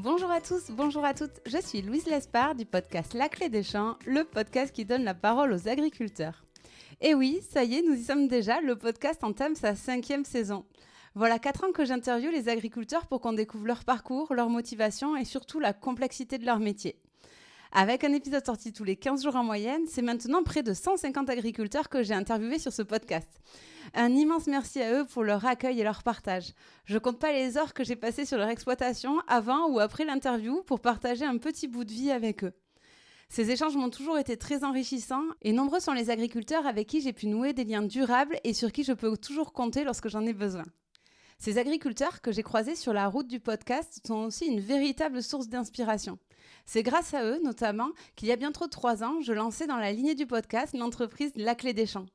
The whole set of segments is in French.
Bonjour à tous, bonjour à toutes, je suis Louise Lespard du podcast La Clé des Champs, le podcast qui donne la parole aux agriculteurs. Et oui, ça y est, nous y sommes déjà, le podcast entame sa 5e saison. Voilà 4 ans que j'interviewe les agriculteurs pour qu'on découvre leur parcours, leur motivation et surtout la complexité de leur métier. Avec un épisode sorti tous les 15 jours en moyenne, c'est maintenant près de 150 agriculteurs que j'ai interviewés sur ce podcast. Un immense merci à eux pour leur accueil et leur partage. Je compte pas les heures que j'ai passées sur leur exploitation avant ou après l'interview pour partager un petit bout de vie avec eux. Ces échanges m'ont toujours été très enrichissants et nombreux sont les agriculteurs avec qui j'ai pu nouer des liens durables et sur qui je peux toujours compter lorsque j'en ai besoin. Ces agriculteurs que j'ai croisés sur la route du podcast sont aussi une véritable source d'inspiration. C'est grâce à eux, notamment, qu'il y a bientôt 3 ans, je lançais dans la lignée du podcast l'entreprise La Clé des Champs.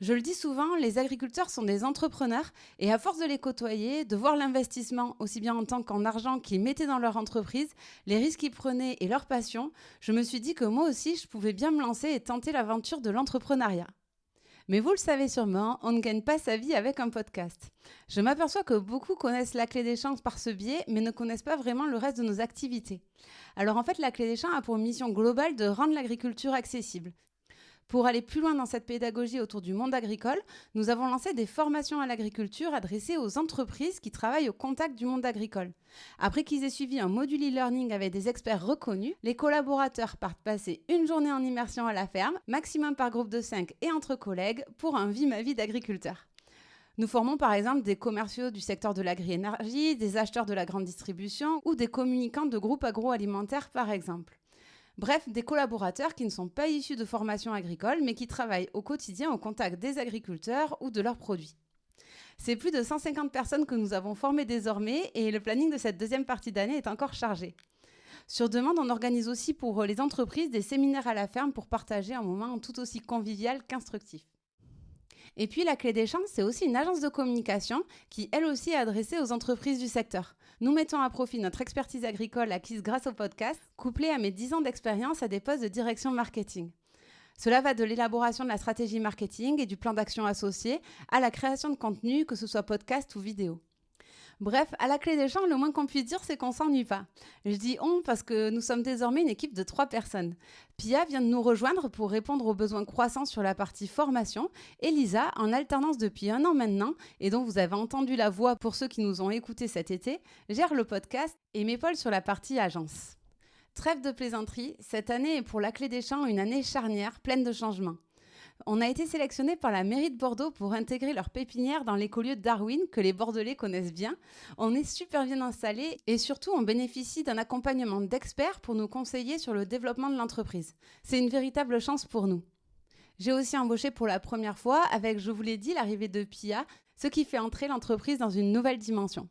Je le dis souvent, les agriculteurs sont des entrepreneurs et à force de les côtoyer, de voir l'investissement, aussi bien en temps qu'en argent qu'ils mettaient dans leur entreprise, les risques qu'ils prenaient et leur passion, je me suis dit que moi aussi, je pouvais bien me lancer et tenter l'aventure de l'entrepreneuriat. Mais vous le savez sûrement, on ne gagne pas sa vie avec un podcast. Je m'aperçois que beaucoup connaissent La Clé des Champs par ce biais, mais ne connaissent pas vraiment le reste de nos activités. Alors en fait, La Clé des Champs a pour mission globale de rendre l'agriculture accessible. Pour aller plus loin dans cette pédagogie autour du monde agricole, nous avons lancé des formations à l'agriculture adressées aux entreprises qui travaillent au contact du monde agricole. Après qu'ils aient suivi un module e-learning avec des experts reconnus, les collaborateurs partent passer une journée en immersion à la ferme, maximum par groupe de 5 et entre collègues, pour un vie-ma-vie d'agriculteur. Nous formons par exemple des commerciaux du secteur de l'agri-énergie, des acheteurs de la grande distribution ou des communicants de groupes agroalimentaires par exemple. Bref, des collaborateurs qui ne sont pas issus de formation agricole, mais qui travaillent au quotidien au contact des agriculteurs ou de leurs produits. C'est plus de 150 personnes que nous avons formées désormais et le planning de cette deuxième partie d'année est encore chargé. Sur demande, on organise aussi pour les entreprises des séminaires à la ferme pour partager un moment tout aussi convivial qu'instructif. Et puis, La Clé des Champs, c'est aussi une agence de communication qui, elle aussi, est adressée aux entreprises du secteur. Nous mettons à profit notre expertise agricole acquise grâce au podcast, couplée à mes 10 ans d'expérience à des postes de direction marketing. Cela va de l'élaboration de la stratégie marketing et du plan d'action associé à la création de contenu, que ce soit podcast ou vidéo. Bref, à La Clé des Champs, le moins qu'on puisse dire, c'est qu'on s'ennuie pas. Je dis on parce que nous sommes désormais une équipe de 3 personnes. Pia vient de nous rejoindre pour répondre aux besoins croissants sur la partie formation et Lisa, en alternance depuis 1 an maintenant, et dont vous avez entendu la voix pour ceux qui nous ont écoutés cet été, gère le podcast et m'épaule sur la partie agence. Trêve de plaisanterie, cette année est pour La Clé des Champs une année charnière, pleine de changements. On a été sélectionné par la mairie de Bordeaux pour intégrer leur pépinière dans l'écolieu de Darwin, que les Bordelais connaissent bien. On est super bien installés et surtout on bénéficie d'un accompagnement d'experts pour nous conseiller sur le développement de l'entreprise. C'est une véritable chance pour nous. J'ai aussi embauché pour la première fois avec, je vous l'ai dit, l'arrivée de Pia, ce qui fait entrer l'entreprise dans une nouvelle dimension.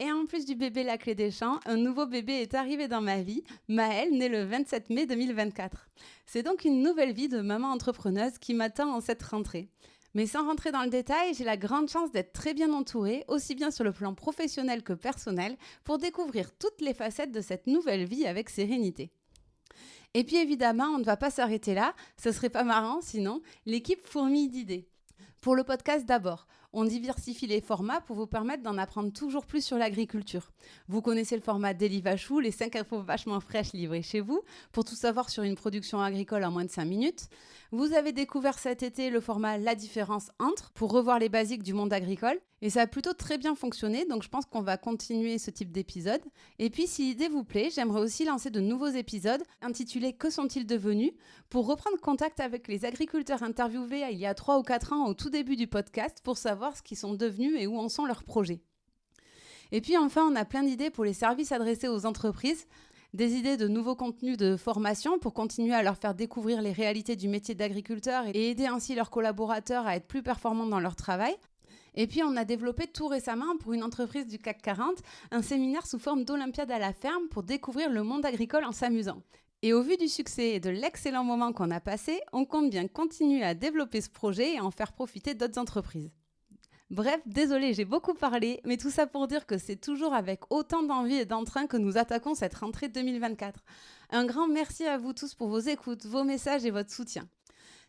Et en plus du bébé La Clé des Champs, un nouveau bébé est arrivé dans ma vie, Maëlle, née le 27 mai 2024. C'est donc une nouvelle vie de maman entrepreneuse qui m'attend en cette rentrée. Mais sans rentrer dans le détail, j'ai la grande chance d'être très bien entourée, aussi bien sur le plan professionnel que personnel, pour découvrir toutes les facettes de cette nouvelle vie avec sérénité. Et puis évidemment, on ne va pas s'arrêter là, ce serait pas marrant sinon, l'équipe fourmille d'idées. Pour le podcast d'abord, on diversifie les formats pour vous permettre d'en apprendre toujours plus sur l'agriculture. Vous connaissez le format Daily Vachou, les 5 infos vachement fraîches livrées chez vous, pour tout savoir sur une production agricole en moins de 5 minutes. Vous avez découvert cet été le format La différence entre, pour revoir les basiques du monde agricole. Et ça a plutôt très bien fonctionné, donc je pense qu'on va continuer ce type d'épisode. Et puis si l'idée vous plaît, j'aimerais aussi lancer de nouveaux épisodes intitulés Que sont-ils devenus, pour reprendre contact avec les agriculteurs interviewés il y a 3 ou 4 ans au tout début du podcast pour savoir ce qu'ils sont devenus et où en sont leurs projets. Et puis enfin, on a plein d'idées pour les services adressés aux entreprises, des idées de nouveaux contenus de formation pour continuer à leur faire découvrir les réalités du métier d'agriculteur et aider ainsi leurs collaborateurs à être plus performants dans leur travail. Et puis, on a développé tout récemment pour une entreprise du CAC 40 un séminaire sous forme d'Olympiade à la ferme pour découvrir le monde agricole en s'amusant. Et au vu du succès et de l'excellent moment qu'on a passé, on compte bien continuer à développer ce projet et en faire profiter d'autres entreprises. Bref, désolée, j'ai beaucoup parlé, mais tout ça pour dire que c'est toujours avec autant d'envie et d'entrain que nous attaquons cette rentrée 2024. Un grand merci à vous tous pour vos écoutes, vos messages et votre soutien.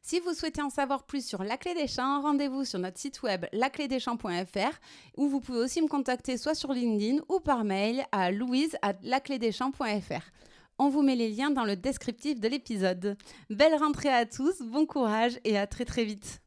Si vous souhaitez en savoir plus sur La Clé des Champs, rendez-vous sur notre site web laclédeschamps.fr où vous pouvez aussi me contacter soit sur LinkedIn ou par mail à louise@laclédeschamps.fr. On vous met les liens dans le descriptif de l'épisode. Belle rentrée à tous, bon courage et à très très vite.